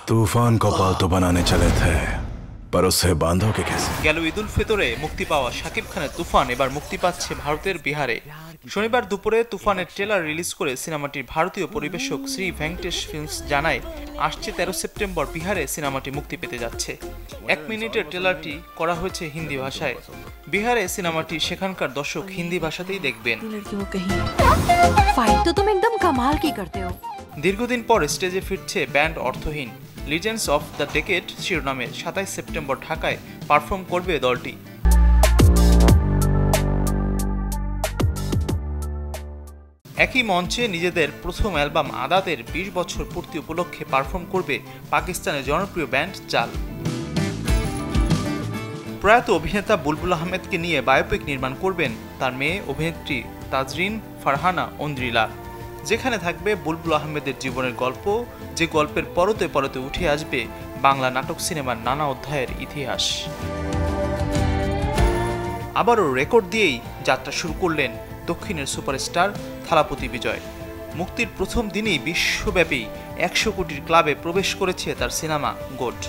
तूफान को पालतू बनाने चले थे, पर उसे बांधोगे कैसे? গেল ঈদ উল ফিতরে মুক্তি পাওয়া শাকিব খানের তুফান এবার মুক্তি পাচ্ছে ভারতের বিহারে। শনিবার দুপুরে তুফানের ট্রেলার রিলিজ করে সিনেমাটির ভারতীয় পরিবেশক শ্রী ভেঙ্কটেশ ফিল্মস জানায়, আসছে 13 সেপ্টেম্বর বিহারে সিনেমাটি মুক্তি পেতে যাচ্ছে। 1 মিনিটের ট্রেলারটি করা হয়েছে হিন্দি ভাষায়। বিহারে সিনেমাটি সেখানকার দর্শক হিন্দি ভাষাতেই দেখবেন। দীর্ঘদিন পর স্টেজে ফিরছে ব্যান্ড অর্থহীন। লিজেন্ডস অফ দ্য ডেকেড শিরোনামে 27 সেপ্টেম্বর ঢাকায় পারফর্ম করবে দলটি। একই মঞ্চে নিজেদের প্রথম অ্যালবাম আদাতের 20 বছর পূর্তি উপলক্ষে পারফর্ম করবে পাকিস্তানের জনপ্রিয় ব্যান্ড জাল। প্রয়াত অভিনেতা বুলবুল আহমেদকে নিয়ে বায়োপিক নির্মাণ করবেন তার মেয়ে অভিনেত্রী তাজরিন ফারহানা অন্দ্রিলা, যেখানে থাকবে বুলবুল আহমেদের জীবনের গল্প, যে গল্পের পরতে পরতে উঠে আসবে বাংলা নাটক সিনেমার নানা অধ্যায়ের ইতিহাস। আবারও রেকর্ড দিয়েই যাত্রা শুরু করলেন দক্ষিণের সুপারস্টার থালাপতি বিজয়। মুক্তির প্রথম দিনেই বিশ্বব্যাপী 100 কোটির ক্লাবে প্রবেশ করেছে তার সিনেমা গোট।